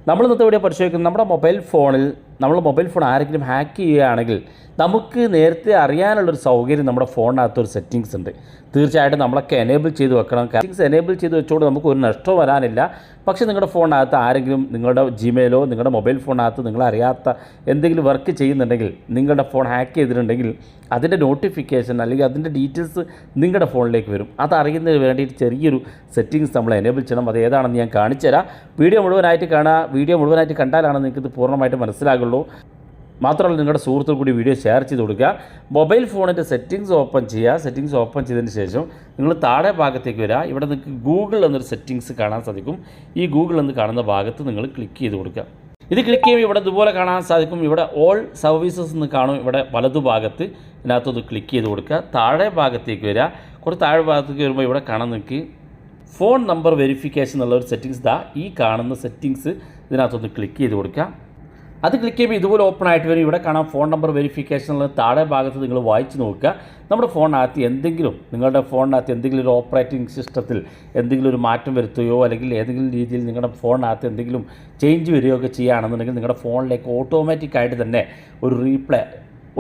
നമ്മൾ ഇന്നത്തെ വീഡിയോ പരിശോധിക്കുന്നത് നമ്മുടെ മൊബൈൽ ഫോൺ ആരെങ്കിലും ഹാക്ക് ചെയ്യുകയാണെങ്കിൽ നമുക്ക് നേരത്തെ അറിയാനുള്ളൊരു സൗകര്യം നമ്മുടെ ഫോണിനകത്തൊരു സെറ്റിങ്സ് ഉണ്ട്. തീർച്ചയായിട്ടും നമ്മളൊക്കെ എനേബിൾ ചെയ്ത് വെക്കണം. സെറ്റിങ്സ് എനേബിൾ ചെയ്ത് വെച്ചുകൊണ്ട് നമുക്ക് ഒരു നഷ്ടവും വരാനില്ല. പക്ഷേ നിങ്ങളുടെ ഫോണിനകത്ത് ആരെങ്കിലും നിങ്ങളുടെ ജിമെയിലോ നിങ്ങളുടെ മൊബൈൽ ഫോണിനകത്ത് നിങ്ങളറിയാത്ത എന്തെങ്കിലും വർക്ക് ചെയ്യുന്നുണ്ടെങ്കിൽ, നിങ്ങളുടെ ഫോൺ ഹാക്ക് ചെയ്തിട്ടുണ്ടെങ്കിൽ അതിൻ്റെ നോട്ടിഫിക്കേഷൻ അല്ലെങ്കിൽ അതിൻ്റെ ഡീറ്റെയിൽസ് നിങ്ങളുടെ ഫോണിലേക്ക് വരും. അതറിയുന്നതിന് വേണ്ടിയിട്ട് ചെറിയൊരു സെറ്റിങ്സ് നമ്മൾ എനേബിൾ ചെയ്യണം. അത് ഏതാണെന്ന് ഞാൻ കാണിച്ചു തരാം. വീഡിയോ മുഴുവനായിട്ട് കാണുക. വീഡിയോ മുഴുവനായിട്ട് കണ്ടാലാണ് നിങ്ങൾക്കിത് പൂർണ്ണമായിട്ട് മനസ്സിലാകുള്ളൂ. മാത്രമല്ല നിങ്ങളുടെ സുഹൃത്തുക്കൾ കൂടി വീഡിയോ ഷെയർ ചെയ്ത് കൊടുക്കുക. മൊബൈൽ ഫോണിൻ്റെ സെറ്റിങ്സ് ഓപ്പൺ ചെയ്യുക. സെറ്റിങ്സ് ഓപ്പൺ ചെയ്തതിന് ശേഷം നിങ്ങൾ താഴെ ഭാഗത്തേക്ക് വരിക. ഇവിടെ നിങ്ങൾക്ക് ഗൂഗിൾ എന്നൊരു സെറ്റിങ്സ് കാണാൻ സാധിക്കും. ഈ ഗൂഗിൾ എന്ന് കാണുന്ന ഭാഗത്ത് നിങ്ങൾ ക്ലിക്ക് ചെയ്ത് കൊടുക്കുക. ഇത് ക്ലിക്ക് ചെയ്യുമ്പോൾ ഇവിടെ ഇതുപോലെ കാണാൻ സാധിക്കും. ഇവിടെ ഓൾ സർവീസസ് എന്ന് കാണും. ഇവിടെ വലതുഭാഗത്ത് ഇതിനകത്തൊന്ന് ക്ലിക്ക് ചെയ്ത് കൊടുക്കുക. താഴെ ഭാഗത്തേക്ക് വരിക. കുറച്ച് താഴെ ഭാഗത്തേക്ക് വരുമ്പോൾ ഇവിടെ കാണാൻ നിങ്ങൾക്ക് ഫോൺ നമ്പർ വെരിഫിക്കേഷൻ എന്നുള്ള ഒരു സെറ്റിങ്സ് ഈ കാണുന്ന സെറ്റിങ്സ് ഇതിനകത്തൊന്ന് ക്ലിക്ക് ചെയ്ത് കൊടുക്കുക. അത് ക്ലിക്ക് ചെയ്യുമ്പോൾ ഇതുപോലെ ഓപ്പൺ ആയിട്ട് വരും. ഇവിടെ കാണാം ഫോൺ നമ്പർ വെരിഫിക്കേഷൻ എന്നുള്ള താഴെ ഭാഗത്ത് നിങ്ങൾ വായിച്ച് നോക്കുക. നമ്മുടെ നിങ്ങളുടെ ഫോണിനകത്ത് എന്തെങ്കിലും ഒരു ഓപ്പറേറ്റിംഗ് സിസ്റ്റത്തിൽ എന്തെങ്കിലും ഒരു മാറ്റം വരുത്തുകയോ അല്ലെങ്കിൽ ഏതെങ്കിലും രീതിയിൽ നിങ്ങളുടെ ഫോണിനകത്ത് എന്തെങ്കിലും ചേഞ്ച് വരികയോ ഒക്കെ ചെയ്യുകയാണെന്നുണ്ടെങ്കിൽ നിങ്ങളുടെ ഫോണിലേക്ക് ഓട്ടോമാറ്റിക്കായിട്ട് തന്നെ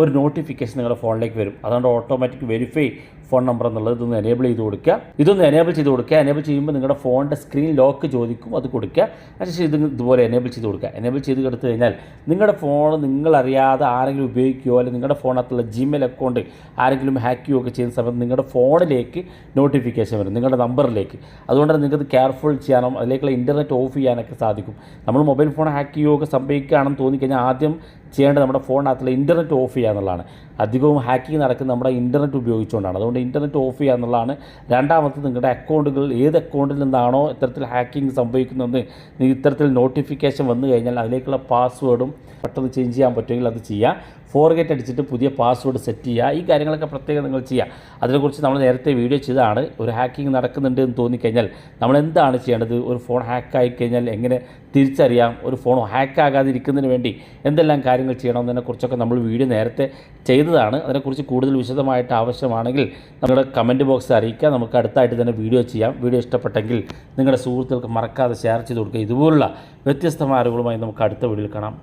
ഒരു നോട്ടിഫിക്കേഷൻ നിങ്ങളുടെ ഫോണിലേക്ക് വരും. അതുകൊണ്ട് ഓട്ടോമാറ്റിക് വെരിഫൈ ഫോൺ നമ്പർ എന്നുള്ളത് ഇതൊന്ന് എനേബിൾ ചെയ്ത് കൊടുക്കുക. എനേബിൾ ചെയ്യുമ്പോൾ നിങ്ങളുടെ ഫോണിൻ്റെ സ്ക്രീൻ ലോക്ക് ചോദിക്കും, അത് കൊടുക്കുക. അതിനുശേഷം ഇതുപോലെ എനേബിൾ ചെയ്ത് കൊടുക്കുക. എനേബിൾ ചെയ്ത് കൊടുത്തു കഴിഞ്ഞാൽ നിങ്ങളുടെ ഫോൺ നിങ്ങളറിയാതെ ആരെങ്കിലും ഉപയോഗിക്കുകയോ അല്ലെങ്കിൽ നിങ്ങളുടെ ഫോണിനകത്തുള്ള ജിമെയിൽ അക്കൗണ്ട് ആരെങ്കിലും ഹാക്ക് ചെയ്യുകയോ ഒക്കെ ചെയ്യുന്ന സമയത്ത് നിങ്ങളുടെ ഫോണിലേക്ക് നോട്ടിഫിക്കേഷൻ വരും, നിങ്ങളുടെ നമ്പറിലേക്ക്. അതുകൊണ്ട് നിങ്ങൾക്ക് കെയർഫുൾ ചെയ്യാനും അതിലേക്കുള്ള ഇൻ്റർനെറ്റ് ഓഫ് ചെയ്യാനൊക്കെ സാധിക്കും. നമ്മൾ മൊബൈൽ ഫോൺ ഹാക്ക് ചെയ്യുകയോ ഒക്കെ സംഭവിക്കുകയാണെന്ന് തോന്നിക്കഴിഞ്ഞാൽ ആദ്യം ചെയ്യേണ്ടത് നമ്മുടെ ഫോണിനകത്തുള്ള ഇൻ്റർനെറ്റ് ഓഫ് ചെയ്യുക എന്നുള്ളതാണ്. അധികവും ഹാക്കിങ് നടക്കുന്നത് നമ്മുടെ ഇൻ്റർനെറ്റ് ഉപയോഗിച്ചുകൊണ്ടാണ്. അതുകൊണ്ട് ഇൻ്റർനെറ്റ് ഓഫ് ചെയ്യുക എന്നുള്ളതാണ്. രണ്ടാമത് നിങ്ങളുടെ അക്കൗണ്ടുകൾ ഏത് അക്കൗണ്ടിൽ നിന്നാണോ ഇത്തരത്തിൽ ഹാക്കിങ് സംഭവിക്കുന്നതെന്ന് ഇത്തരത്തിൽ നോട്ടിഫിക്കേഷൻ വന്നു കഴിഞ്ഞാൽ അതിലേക്കുള്ള പാസ്വേഡും പെട്ടെന്ന് ചേഞ്ച് ചെയ്യാൻ പറ്റുമെങ്കിൽ അത് ചെയ്യുക. ഫോർഗെറ്റ് അടിച്ചിട്ട് പുതിയ പാസ്വേഡ് സെറ്റ് ചെയ്യുക. ഈ കാര്യങ്ങളൊക്കെ പ്രത്യേകം നിങ്ങൾ ചെയ്യുക. അതിനെക്കുറിച്ച് നമ്മൾ നേരത്തെ വീഡിയോ ചെയ്തതാണ്. ഒരു ഹാക്കിങ് നടക്കുന്നുണ്ട് എന്ന് തോന്നിക്കഴിഞ്ഞാൽ നമ്മൾ എന്താണ് ചെയ്യേണ്ടത്, ഒരു ഫോൺ ഹാക്കായി കഴിഞ്ഞാൽ എങ്ങനെ തിരിച്ചറിയാം, ഒരു ഫോൺ ഹാക്കാകാതിരിക്കുന്നതിന് വേണ്ടി എന്തെല്ലാം കാര്യങ്ങൾ ചെയ്യണം എന്നതിനെക്കുറിച്ചൊക്കെ നമ്മൾ വീഡിയോ നേരത്തെ ചെയ്തതാണ്. അതിനെക്കുറിച്ച് കൂടുതൽ വിശദമായിട്ട് ആവശ്യമാണെങ്കിൽ നിങ്ങളുടെ കമൻറ്റ് ബോക്സിൽ അറിയിക്കുക. നമുക്ക് അടുത്തായിട്ട് തന്നെ വീഡിയോ ചെയ്യാം. വീഡിയോ ഇഷ്ടപ്പെട്ടെങ്കിൽ നിങ്ങളുടെ സുഹൃത്തുക്കൾക്ക് മറക്കാതെ ഷെയർ ചെയ്ത് കൊടുക്കുക. ഇതുപോലുള്ള വ്യത്യസ്തമായ അറിവുകളുമായി നമുക്ക് അടുത്ത വീഡിയോയിൽ കാണാം.